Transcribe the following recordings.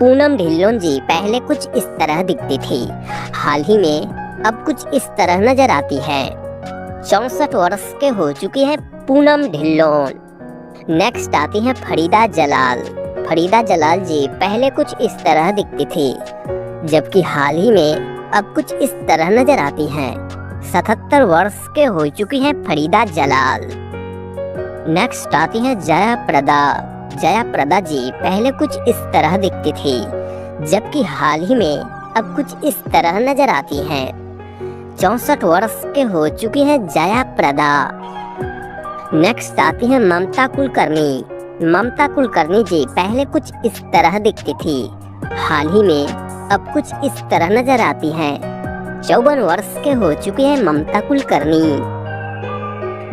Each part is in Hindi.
पूनम ढिल्लों जी पहले कुछ इस तरह दिखती थी, हाल ही में अब कुछ इस तरह नजर आती है। 64 वर्ष के हो चुकी है पूनम ढिल्लों। नेक्स्ट आती है फरीदा जलाल। फरीदा जलाल जी पहले कुछ इस तरह दिखती थी, जबकि हाल ही में अब कुछ इस तरह नजर आती हैं। 77 वर्ष के हो चुकी है फरीदा जलाल। नेक्स्ट आती है जया प्रदा। जया प्रदा जी पहले कुछ इस तरह दिखती थी, जबकि हाल ही में अब कुछ इस तरह नजर आती हैं। 64 वर्ष के हो चुकी है जया प्रदा। नेक्स्ट आती है ममता कुलकर्णी। ममता कुलकर्णी जी पहले कुछ इस तरह दिखती थी, हाल ही में अब कुछ इस तरह नजर आती हैं। 54 वर्ष के हो चुकी है ममता कुलकर्णी।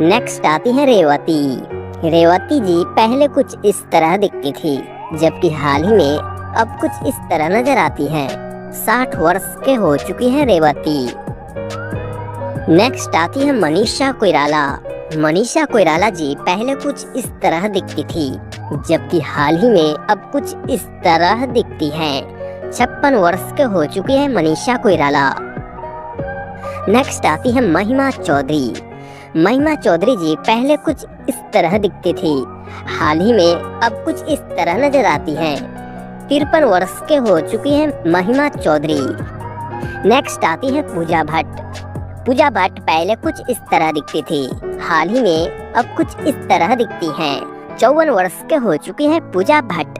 नेक्स्ट आती है रेवती। रेवती जी पहले कुछ इस तरह दिखती थी, जबकि हाल ही में अब कुछ इस तरह नजर आती हैं। 60 वर्ष के हो चुकी है रेवती। नेक्स्ट आती है मनीषा कोइराला। मनीषा कोइराला जी पहले कुछ इस तरह दिखती थी, जबकि हाल ही में अब कुछ इस तरह दिखती हैं। 56 वर्ष के हो चुकी है मनीषा कोइराला। नेक्स्ट आती है महिमा चौधरी। महिमा चौधरी जी पहले कुछ इस तरह दिखती थी, हाल ही में अब कुछ इस तरह नजर आती हैं। 53 वर्ष के हो चुकी है महिमा चौधरी। नेक्स्ट आती है पूजा भट्ट। पूजा भट्ट पहले कुछ इस तरह दिखती थी, हाल ही में अब कुछ इस तरह दिखती हैं। 54 वर्ष के हो चुकी है पूजा भट्ट।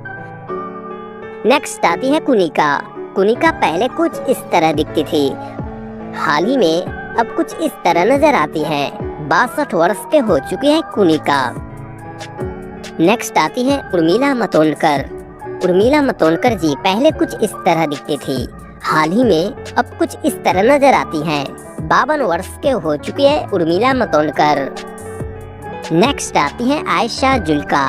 नेक्स्ट आती है कुनिका। कुनिका पहले कुछ इस तरह दिखती थी, हाल ही में अब कुछ इस तरह नजर आती है। 62 वर्ष के हो चुकी है कुनिका। नेक्स्ट आती है उर्मिला मातोंडकर। उर्मिला मातोंडकर जी पहले कुछ इस तरह दिखती थी, हाल ही में अब कुछ इस तरह नजर आती हैं। 52 वर्ष के हो चुकी है उर्मिला मातोंडकर। नेक्स्ट आती है आयशा जुल्का।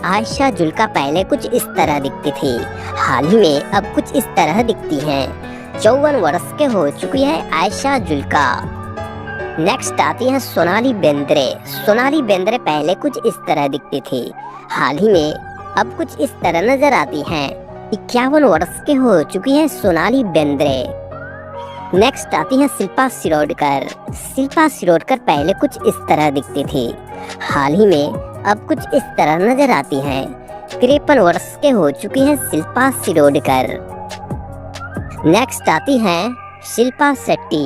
आयशा जुल्का पहले कुछ इस तरह दिखती थी, हाल ही में अब कुछ इस तरह दिखती हैं। 54 वर्ष के हो चुकी है आयशा जुल्का। नेक्स्ट आती है सोनाली बेंद्रे। सोनाली बेंद्रे पहले कुछ इस तरह दिखती थी, हाल ही में अब कुछ इस तरह नजर आती हैं। 51 वर्ष के हो चुकी है सोनाली बेंद्रे। नेक्स्ट आती है शिल्पा शिरोडकर। शिल्पा शिरोडकर पहले कुछ इस तरह दिखती थी, हाल ही में अब कुछ इस तरह नजर आती हैं। 53 वर्ष के हो चुकी है शिल्पा शिरोडकर। नेक्स्ट आती है शिल्पा शेट्टी।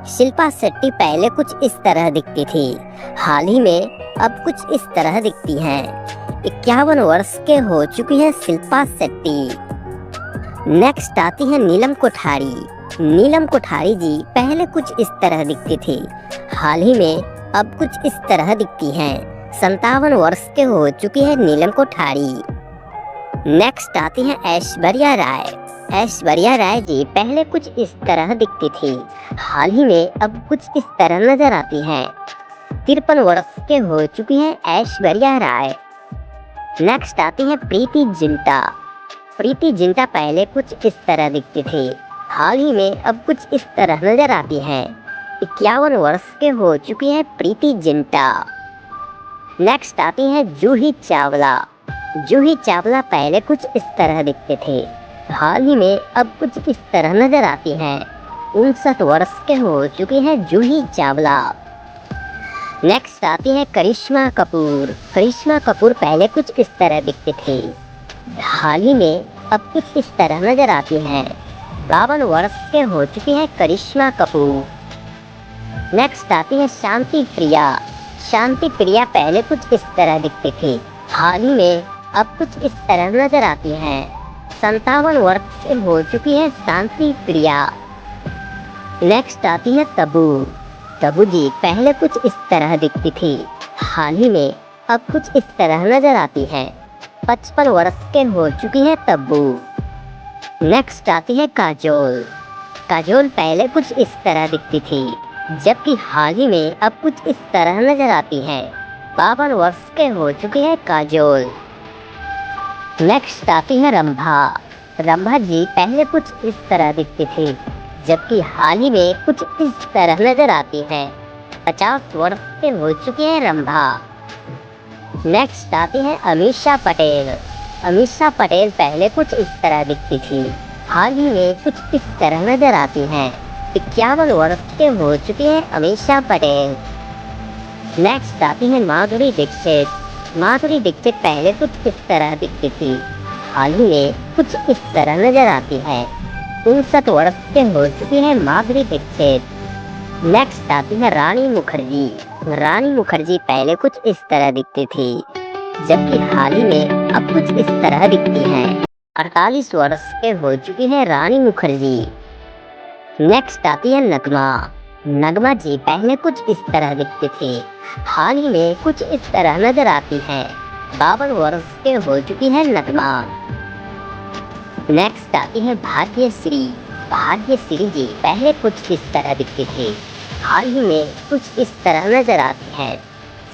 शिल्पा शेट्टी पहले कुछ इस तरह दिखती थी, हाल ही में अब कुछ इस तरह दिखती हैं। 51 वर्ष के हो चुकी है शिल्पा शेट्टी। नेक्स्ट आती है नीलम कोठारी। नीलम कोठारी जी पहले कुछ इस तरह दिखती थी, हाल ही में अब कुछ इस तरह दिखती हैं। 57 वर्ष के हो चुकी है नीलम कोठारी। नेक्स्ट आती है ऐश्वर्या राय। ऐश्वर्या राय जी पहले कुछ इस तरह दिखती थी, हाल ही में अब कुछ इस तरह नजर आती हैं। 53 वर्ष के हो चुकी है ऐश्वर्या राय। नेक्स्ट आती है प्रीति जिंटा। प्रीति जिंटा पहले कुछ इस तरह दिखती थी, हाल ही में अब कुछ इस तरह नजर आती हैं। 51 वर्ष के हो चुकी है प्रीति जिंटा। नेक्स्ट आती है जूही चावला। जूही चावला पहले कुछ इस तरह दिखते थे, हाल ही में अब कुछ इस तरह नजर आती हैं। 59 वर्ष के हो चुकी है जूही चावला। नेक्स्ट आती है करिश्मा कपूर। करिश्मा कपूर पहले कुछ इस तरह दिखती थी, हाल ही में अब कुछ इस तरह नजर आती हैं। 52 वर्ष के हो चुकी है करिश्मा कपूर। नेक्स्ट आती है शांति प्रिया। शांति प्रिया पहले कुछ इस तरह दिखती थी, हाल ही में अब कुछ इस तरह नजर आती हैं। 57 वर्ष के हो चुकी है शांति प्रिया। नेक्स्ट आती है तब्बू। तब्बू जी पहले कुछ इस तरह दिखती थी, हाल ही में अब कुछ इस तरह नजर आती हैं। 55 वर्ष के हो चुकी है तब्बू। नेक्स्ट आती है काजोल। काजोल पहले कुछ इस तरह दिखती थी, जबकि हाल ही में अब कुछ इस तरह नजर आती हैं। 52 वर्ष के हो चुकी है काजोल। नेक्स्ट आती है रंभा। रंभा जी पहले कुछ इस तरह दिखती थी, जबकि हाल ही में कुछ इस तरह नजर आती हैं। 50 वर्ष के हो चुकी है रंभा। नेक्स्ट आती है अमीषा पटेल। अमीषा पटेल पहले कुछ इस तरह दिखती थी, हाल ही में कुछ इस तरह नजर आती हैं। 51 वर्ष के हो चुकी हैं अमीषा पटेल। नेक्स्ट आती है माधुरी दीक्षित। माधुरी दीक्षित पहले कुछ इस तरह दिखती थी, हाल ही में कुछ इस तरह नजर आती है। 59 वर्ष के हो चुकी है माधुरी दीक्षित। नेक्स्ट आती है रानी मुखर्जी। रानी मुखर्जी पहले कुछ इस तरह दिखती थी, जबकि हाल ही में अब कुछ इस तरह दिखती हैं। 48 वर्ष के हो चुकी है रानी मुखर्जी। नेक्स्ट आती है नगमा। नगमा जी पहले कुछ इस तरह दिखती थी, हाल ही में कुछ इस तरह नजर आती हैं। 52 वर्ष के हो चुकी है नगमा। नेक्स्ट आती है भाग्यश्री। भाग्यश्री जी पहले कुछ इस तरह दिखती थी, हाल ही में कुछ इस तरह नजर आती है।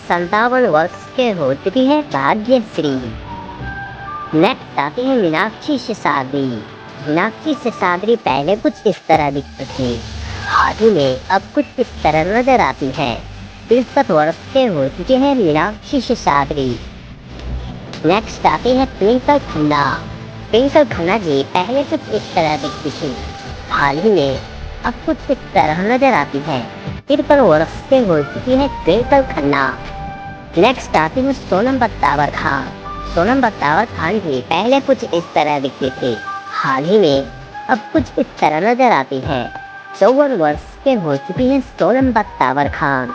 57 वर्ष के हो चुकी है भाग्यश्री। नेक्स्ट आती है मीनाक्षी सिसाद्री। मीनाक्षी सिसाद्री पहले कुछ इस तरह दिखती थी, हाल ही में अब कुछ इस तरह नजर आती है। 63 वर्ष के हो चुके हैं मीनाक्षी सिसाद्री। नेक्स्ट आती है ट्विंकल खन्ना। ट्विंकल खन्ना जी पहले कुछ इस तरह दिखती थी, हाल ही में अब कुछ इस तरह नजर आती है। 53 वर्ष के हो चुकी है ट्विंकल खन्ना। नेक्स्ट आती है सोनम बख्तावर खान। सोनम बख्तावर खान जी पहले कुछ इस तरह दिखती थी, हाल ही में अब कुछ इस तरह नजर आती है। 54 वर्ष के हो चुकी है सोनम बख्तावर खान।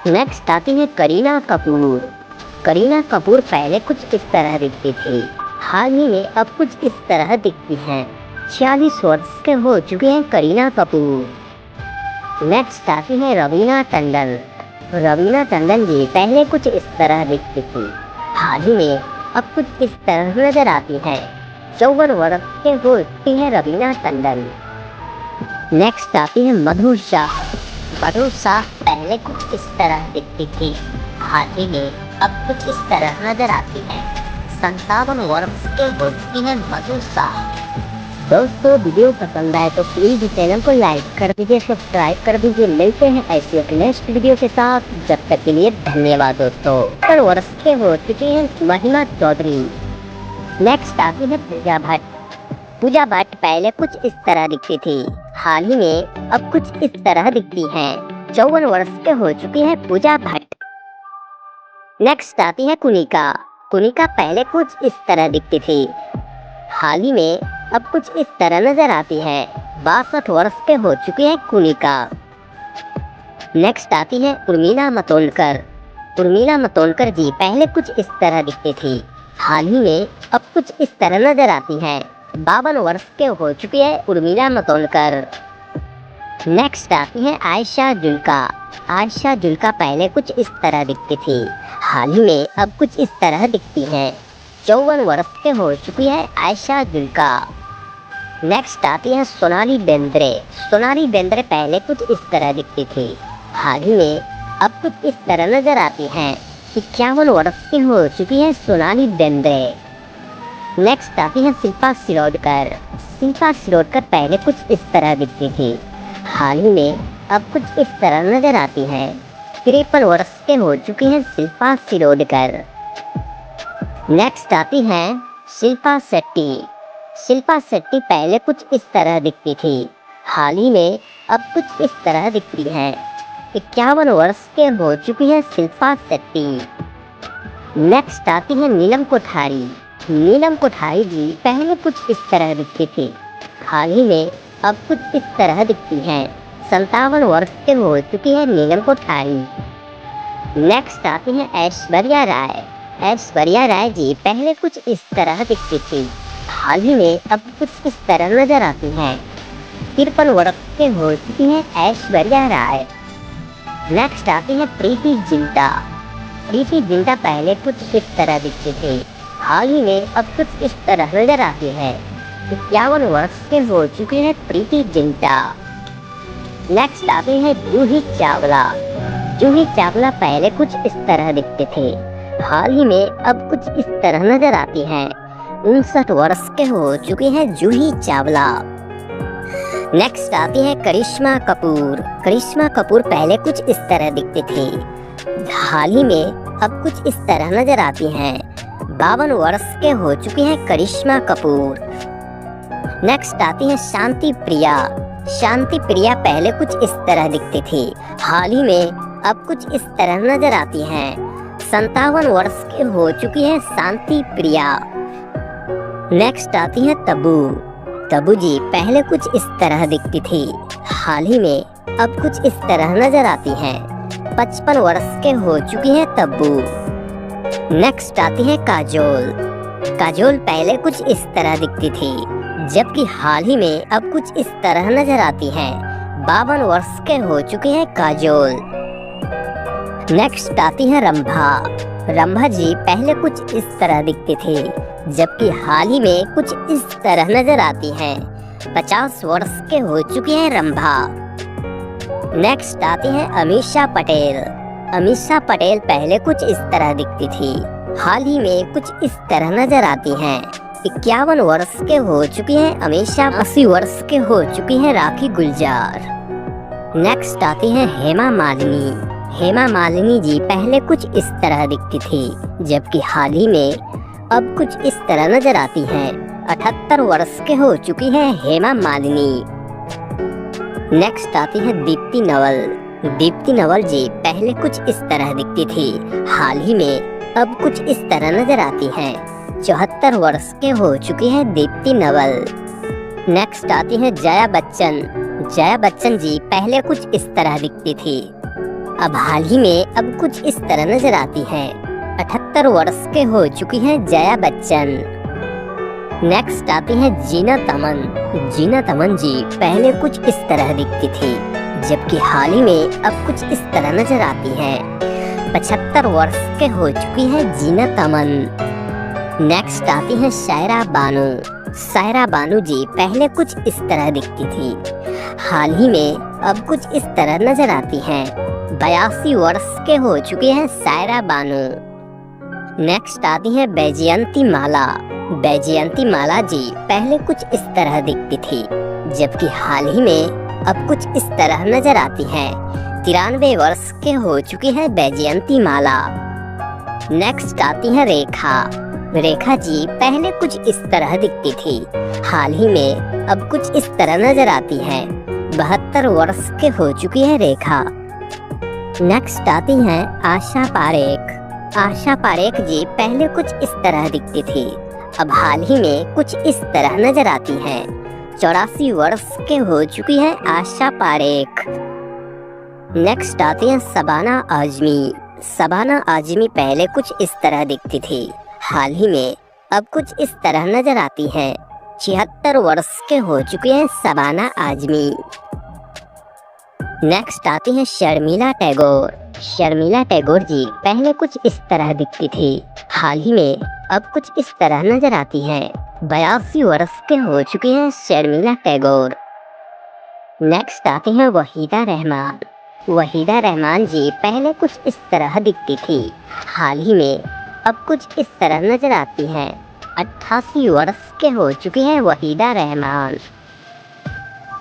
नेक्स्ट आती है करीना कपूर। करीना कपूर पहले कुछ इस तरह दिखती थी, हाल ही में अब कुछ इस तरह दिखती हैं। 46 वर्ष के हो चुके हैं करीना कपूर। नेक्स्ट आती है रवीना टंडन। रवीना टंडन जी पहले कुछ इस तरह दिखती थी, हाल ही में अब कुछ इस तरह नजर आती है। 54 वर्ष के हो चुकी है रवीना टंडन। नेक्स्ट आती है मधु शाह। मधु शाह पहले कुछ इस तरह दिखती थी, हाल ही में अब कुछ इस तरह नजर आती है। 57 वर्ष के हो चुकी है मधु शाह। दोस्तों वीडियो पसंद आए तो प्लीज चैनल को लाइक कर दीजिए, सब्सक्राइब कर दीजिए। मिलते हैं ऐसे एक नेक्स्ट वीडियो के साथ, जब तक के लिए धन्यवाद दोस्तों। 70 वर्ष के हो चुकी है महिमा चौधरी। नेक्स्ट आती है पूजा भट्ट। पूजा भट्ट पहले कुछ इस तरह दिखती थी, हाल ही में अब कुछ इस तरह दिखती हैं। 54 वर्ष के हो चुकी है पूजा भट्ट। नेक्स्ट आती है कुनिका। कुनिका पहले कुछ इस तरह दिखती थी, हाल ही में अब कुछ इस तरह नजर आती है। 62 वर्ष के हो चुकी है कुनिका। नेक्स्ट आती है उर्मिला मातोंडकर। उर्मिला मातोंडकर जी पहले कुछ इस तरह दिखती थी, हाल ही में अब कुछ इस तरह नजर आती हैं। 52 वर्ष के हो चुकी है उर्मिला मातोंडकर। नेक्स्ट आती है आयशा जुल्का। आयशा जुल्का पहले कुछ इस तरह दिखती थी, हाल ही में अब कुछ इस तरह दिखती हैं। 54 वर्ष के हो चुकी है आयशा जुल्का। नेक्स्ट आती है सोनाली बेंद्रे। सोनाली बेंद्रे पहले कुछ इस तरह दिखती थी, हाल ही में अब कुछ इस तरह नजर आती हैं। 51 वर्ष की हो चुकी है सोनाली बेंद्रे। नेक्स्ट आती है शिल्पा शिरोडकर। शिल्पा शिरोडकर पहले कुछ इस तरह दिखती थी, हाल ही में अब कुछ इस तरह नजर आती है। 53 वर्ष के हो चुकी है शिल्पा शिरोडकर। नेक्स्ट आती है शिल्पा शेट्टी। शिल्पा शेट्टी पहले कुछ इस तरह दिखती थी, हाल ही में अब कुछ इस तरह दिखती है। 51 वर्ष के हो चुकी है शिल्पा शेट्टी। नेक्स्ट आती है नीलम कोठारी। नीलम कोठारी जी पहले कुछ इस तरह दिखती थी, हाल ही में अब कुछ इस तरह दिखती हैं। 57 वर्ष के हो चुकी है नीलम कोठारी। नेक्स्ट आती है ऐश्वर्या राय। ऐश्वर्या राय जी पहले कुछ इस तरह दिखती थी, हाल ही में अब कुछ इस तरह नजर आती हैं। 53 वर्ष के हो चुकी है ऐश्वर्या राय। नेक्स्ट आती है प्रीति जिंटा। प्रीति जिंटा पहले कुछ इस तरह दिखती थी, हाल ही में अब कुछ इस तरह नजर आती है। 51 वर्ष के हो चुकी है प्रीति जिंटा। नेक्स्ट आती है जूही चावला। जूही चावला पहले कुछ इस तरह दिखते थे, हाल ही में अब कुछ इस तरह नजर आती हैं। 59 वर्ष के हो चुकी है जूही चावला। नेक्स्ट आती है करिश्मा कपूर। करिश्मा कपूर पहले कुछ इस तरह दिखती थी, हाल ही में अब कुछ इस तरह नजर आती हैं। 52 वर्ष के हो चुकी हैं करिश्मा कपूर। नेक्स्ट आती है शांति प्रिया। शांति प्रिया पहले कुछ इस तरह दिखती थी, हाल ही में अब कुछ इस तरह नजर आती हैं। 57 वर्ष की हो चुकी है शांति प्रिया। नेक्स्ट आती है तब्बू। तब्बू जी पहले कुछ इस तरह दिखती थी, हाल ही में अब कुछ इस तरह नजर आती हैं। 55 वर्ष के हो चुकी है तब्बू। नेक्स्ट आती है काजोल। काजोल पहले कुछ इस तरह दिखती थी, जबकि हाल ही में अब कुछ इस तरह नजर आती हैं। 52 वर्ष के हो चुके हैं काजोल। नेक्स्ट आती है रंभा। रंभा जी पहले कुछ इस तरह दिखती थी, जबकि हाल ही में कुछ इस तरह नजर आती हैं। 50 वर्ष के हो चुकी हैं रंभा। नेक्स्ट आती है अमीषा पटेल। अमीषा पटेल पहले कुछ इस तरह दिखती थी, हाल ही में कुछ इस तरह नजर आती हैं। 51 वर्ष के हो चुकी हैं अमीषा। 80 वर्ष के हो चुकी हैं राखी गुलजार। नेक्स्ट आती है हेमा मालिनी। हेमा मालिनी जी पहले कुछ इस तरह दिखती थी, जबकि हाल ही में अब कुछ इस तरह नजर आती हैं। 78 वर्ष के हो चुकी हैं हेमा मालिनी। नेक्स्ट आती है दीप्ति नवल। दीप्ति नवल जी पहले कुछ इस तरह दिखती थी, हाल ही में अब कुछ इस तरह नजर आती हैं। 74 वर्ष के हो चुकी हैं दीप्ति नवल। नेक्स्ट आती है जया बच्चन। जया बच्चन जी पहले कुछ इस तरह दिखती थी, अब हाल ही में अब कुछ इस तरह नजर आती हैं। 78 वर्ष के हो चुकी हैं जया बच्चन। नेक्स्ट आती है जीनत अमन। जीनत अमन जी पहले कुछ इस तरह दिखती थी, जबकि हाल ही में अब कुछ इस तरह नजर आती हैं। 75 वर्ष के हो चुकी है जीनत अमन। नेक्स्ट आती है शायरा बानो। शायरा बानो जी पहले कुछ इस तरह दिखती थी, हाल ही में अब कुछ इस तरह नजर आती हैं। 82 वर्ष के हो चुके हैं शायरा बानो। नेक्स्ट आती है बैजयंती माला। बैजयंती माला जी पहले कुछ इस तरह दिखती थी, जबकि हाल ही में अब कुछ इस तरह नजर आती हैं। 93 वर्ष के हो चुकी है बैजयंती माला। नेक्स्ट आती है रेखा। रेखा जी पहले कुछ इस तरह दिखती थी, हाल ही में अब कुछ इस तरह नजर आती हैं। 72 वर्ष के हो चुकी है रेखा। नेक्स्ट आती हैं आशा पारेख। आशा पारेख जी पहले कुछ इस तरह दिखती थी, अब हाल ही में कुछ इस तरह नजर आती हैं। 84 वर्ष के हो चुकी है आशा पारेख। नेक्स्ट आती है शबाना आजमी। शबाना आजमी पहले कुछ इस तरह दिखती थी, हाल ही में अब कुछ इस तरह नजर आती हैं। 76 वर्ष के हो चुके हैं शबाना आजमी। नेक्स्ट आती है शर्मिला टैगोर। शर्मिला टैगोर जी पहले कुछ इस तरह दिखती थी, हाल ही में अब कुछ इस तरह नजर आती हैं। 82 वर्ष के हो चुके हैं शर्मिला टैगोर। नेक्स्ट आती है वहीदा रहमान। वहीदा रहमान जी पहले कुछ इस तरह दिखती थी, हाल ही में अब कुछ इस तरह नजर आती हैं। 88 वर्ष के हो चुकी हैं वहीदा रहमान।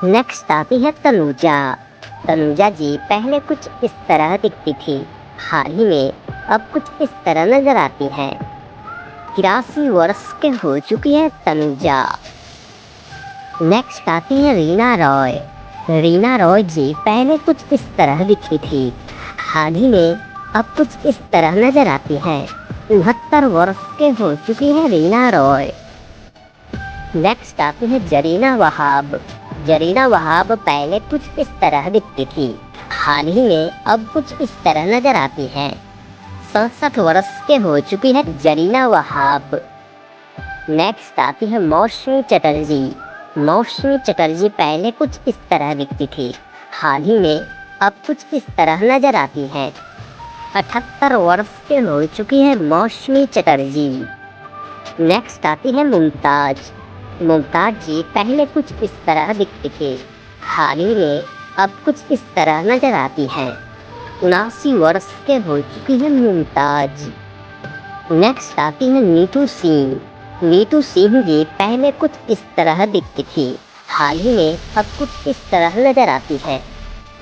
नेक्स्ट आती है तनुजा। तनुजा जी पहले कुछ इस तरह दिखती थी, हाल ही में अब कुछ इस तरह नजर आती हैं। 83 वर्ष के हो चुकी है तनुजा। नेक्स्ट आती है रीना रॉय। रीना रॉय जी पहले कुछ इस तरह दिखती थी, हाल ही में अब कुछ इस तरह नजर आती हैं। 69 वर्ष के हो चुकी है रीना रॉय। नेक्स्ट आती है जरीना वहाब। जरीना वहाब पहले कुछ इस तरह दिखती थी, हाल ही में अब कुछ इस तरह नजर आती हैं। 67 वर्ष के हो चुकी है जरीना वहाब। नेक्स्ट आती है मौसमी चटर्जी। मौसमी चटर्जी पहले कुछ इस तरह दिखती थी, हाल ही में अब कुछ इस तरह नजर आती हैं। 78 वर्ष के हो चुकी है मौसमी चटर्जी। नेक्स्ट आती है मुमताज। मुमताज जी पहले कुछ इस तरह दिखती थी, हाल ही में अब कुछ इस तरह नजर आती हैं। 79 वर्ष के हो चुकी है मुमताज। नेक्स्ट आती है नीतू सिंह। नीतू सिंह जी पहले कुछ इस तरह दिखती थी, हाल ही में अब कुछ इस तरह नजर आती है।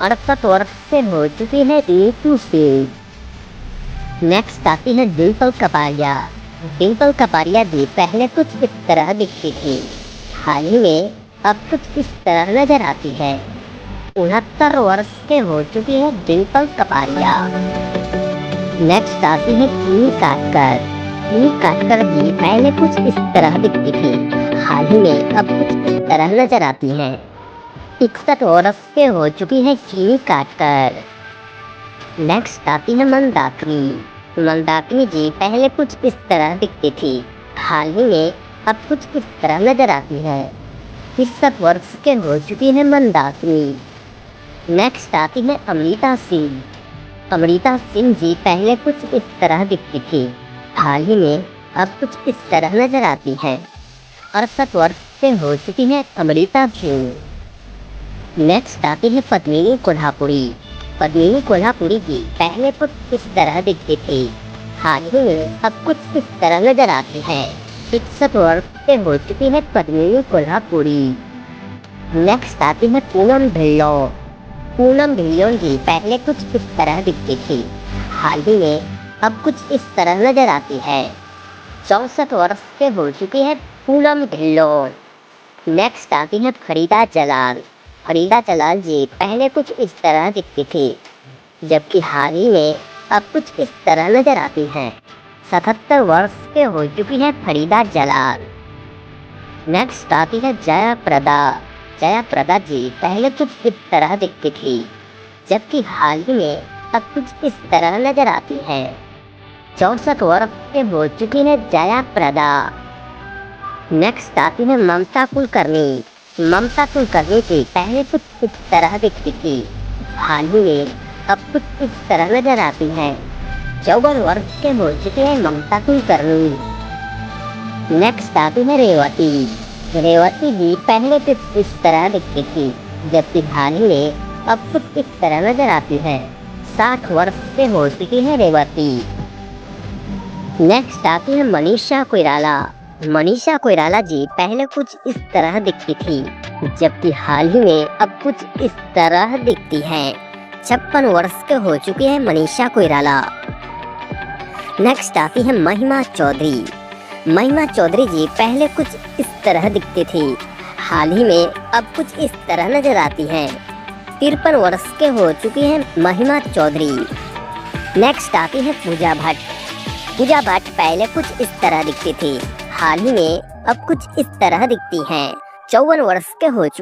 68 वर्ष से हो चुकी है नीतू सिंह। नेक्स्ट आती है डिम्पल कपाड़िया। डिम्पल कपाड़िया जी पहले कुछ इस तरह दिखती थी, हाल ही में अब कुछ इस तरह नजर आती है। 69 वर्ष के हो चुकी है डिम्पल कपाड़िया। नेक्स्ट आती है किमी काटकर। किमी काटकर जी पहले कुछ इस तरह दिखती थी, हाल ही में अब कुछ इस तरह नजर आती है। 61 वर्ष के हो चुकी है किमी काटकर। नेक्स्ट आती है मंदाकिनी। मंदाकिनी जी पहले कुछ इस तरह दिखती थी, हाल ही में अब कुछ इस तरह नजर आती है। 63 वर्ष के हो चुकी है मंदाकिनी। नेक्स्ट आती है अमृता सिंह। अमृता सिंह जी पहले कुछ इस तरह दिखती थी, हाल ही में अब कुछ इस तरह नजर आती है। 68 वर्ष के हो चुकी है अमृता सिंह। नेक्स्ट आती है पद्मिनी कोल्हापुरी। पद्मिनी कोल्हापुरी जी पहले कुछ इस तरह दिखती थी, हाल ही में अब कुछ इस तरह नजर आती है। 61 वर्ष के हो चुकी है पद्मिनी कोल्हापुरी। नेक्स्ट आती है पूनम ढिल्लों। पूनम ढिल्लों जी पहले कुछ इस तरह दिखती थी, हाल ही में अब कुछ इस तरह नजर आती है। 64 वर्ष के हो चुकी है पूनम ढिल्लों। नेक्स्ट आती है फरीदा जलाल। फरीदा जलाल जी पहले कुछ इस तरह दिखती थी, जबकि हाल ही में अब कुछ इस तरह नजर आती हैं। 77 वर्ष के हो चुकी है फरीदा जलाल। नेक्स्ट आती है जया प्रदा। जया प्रदा जी पहले कुछ इस तरह दिखती थी, जबकि हाल ही में अब कुछ इस तरह नजर आती है। 64 वर्ष के हो चुकी है जया प्रदा। नेक्स्ट आती है ममता कुलकर्णी। ममता कुलकर्णी जी पहले कुछ इस तरह दिखती थी, हाल ही में अब कुछ इस तरह नजर आती है। 54 वर्ष के हो चुके हैं ममता कुलकर्णी। नेक्स्ट आती है रेवती। रेवती जी पहले कुछ इस तरह दिखती थी, जबकि हाल ही में अब कुछ इस तरह नजर आती है। 60 वर्ष के हो चुकी है रेवती। नेक्स्ट आती है मनीषा कोइराला। मनीषा कोइराला जी पहले कुछ इस तरह दिखती थी, जबकि हाल ही में अब कुछ इस तरह दिखती है। 56 वर्ष के हो चुकी है मनीषा कोइराला। नेक्स्ट आती है महिमा चौधरी। महिमा चौधरी जी पहले कुछ इस तरह दिखती थी, हाल ही में अब कुछ इस तरह नजर आती हैं। 53 वर्ष के हो चुकी है महिमा चौधरी। नेक्स्ट आती है पूजा भट्ट। पूजा भट्ट पहले कुछ इस तरह दिखती थी, हाल ही में अब कुछ इस तरह दिखती हैं। 54 वर्ष के हो चुके